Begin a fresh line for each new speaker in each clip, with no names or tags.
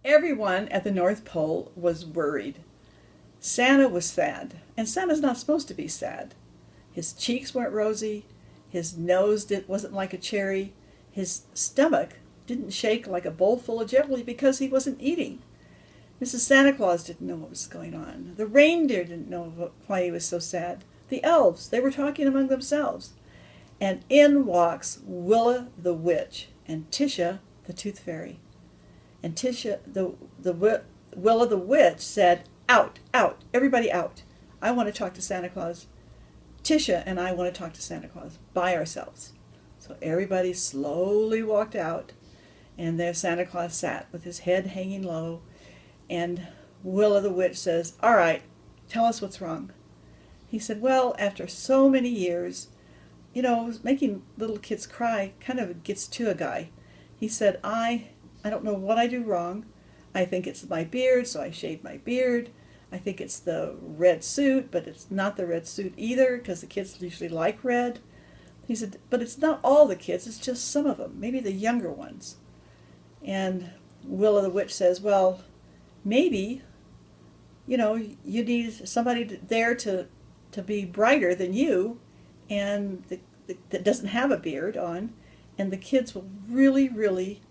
Everyone at the North Pole was worried. Santa was sad, and Santa's not supposed to be sad. His cheeks weren't rosy, his wasn't like a cherry, his stomach didn't shake like a bowl full of jelly because he wasn't eating. Mrs. Santa Claus didn't know what was going on. The reindeer didn't know why he was so sad. The elves, they were talking among themselves. And in walks Willa the witch and Tisha the tooth fairy. And Tisha, Willa the witch said, "Out, out, everybody out. I want to talk to Santa Claus. Tisha and I want to talk to Santa Claus by ourselves." So everybody slowly walked out, and there Santa Claus sat with his head hanging low. And Willa the witch says, "All right, tell us what's wrong." He said, "Well, after so many years, making little kids cry kind of gets to a guy." He said, I don't know what I do wrong. I think it's my beard, so I shaved my beard. I think it's the red suit, but it's not the red suit either, because the kids usually like red." He said, "But it's not all the kids, it's just some of them, maybe the younger ones." And Willa the witch says, "Well, maybe, you need somebody there to be brighter than you, and that doesn't have a beard on, and the kids will really, really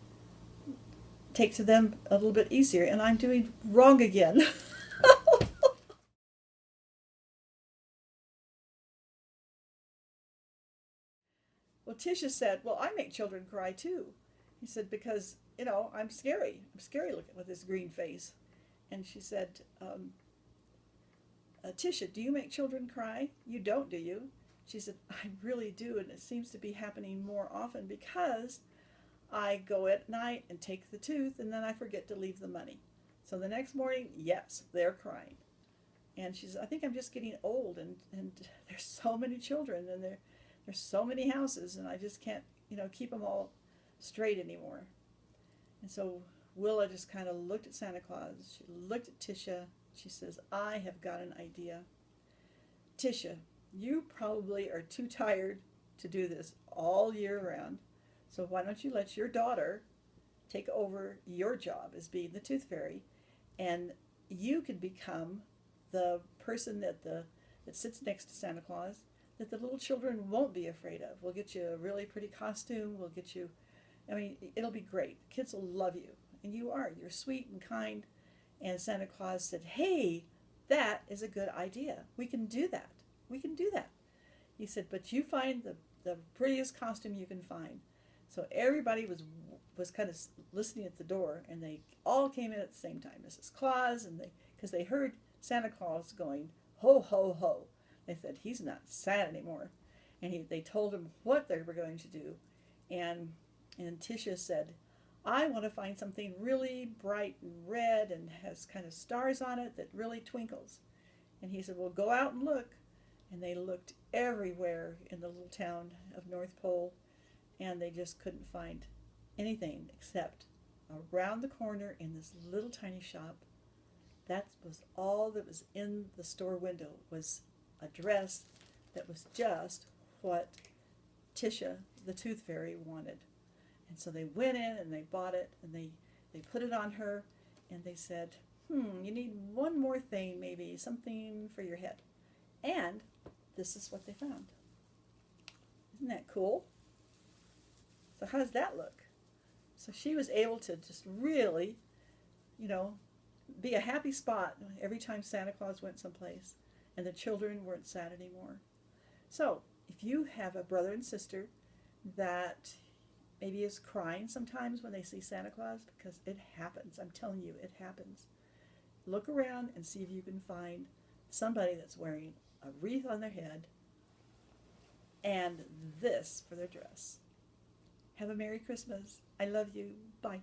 take to them a little bit easier." And I'm doing wrong again. Well, Tisha said, "Well, I make children cry too." He said, "Because, I'm scary. I'm scary looking with this green face." And she said, "Tisha, do you make children cry? You don't, do you?" She said, "I really do, and it seems to be happening more often because I go at night and take the tooth, and then I forget to leave the money. So the next morning, yes, they're crying." And she said, "I think I'm just getting old, and there's so many children, and there's so many houses, and I just can't, keep them all straight anymore." And so Willa just kind of looked at Santa Claus. She looked at Tisha. She says, "I have got an idea. Tisha, you probably are too tired to do this all year round. So why don't you let your daughter take over your job as being the tooth fairy, and you can become the person that sits next to Santa Claus that the little children won't be afraid of. We'll get you a really pretty costume. We'll get you, it'll be great. Kids will love you. And you're sweet and kind." And Santa Claus said, "Hey, that is a good idea. We can do that. We can do that." He said, "But you find the prettiest costume you can find." So everybody was kind of listening at the door, and they all came in at the same time. Mrs. Claus, and because they heard Santa Claus going, "Ho, ho, ho." They said, "He's not sad anymore." And they told him what they were going to do. And Tisha said, "I want to find something really bright and red and has kind of stars on it that really twinkles." And he said, "Well, go out and look." And they looked everywhere in the little town of North Pole, and they just couldn't find anything except around the corner in this little tiny shop. That was all that was in the store window, was a dress that was just what Tisha, the tooth fairy, wanted. And so they went in and they bought it, and they put it on her, and they said, "You need one more thing, maybe something for your head." And this is what they found. Isn't that cool? So how does that look? So she was able to just really, you know, be a happy spot every time Santa Claus went someplace, and the children weren't sad anymore. So if you have a brother and sister that maybe is crying sometimes when they see Santa Claus, because it happens, I'm telling you, it happens. Look around and see if you can find somebody that's wearing a wreath on their head and this for their dress. Have a Merry Christmas. I love you. Bye.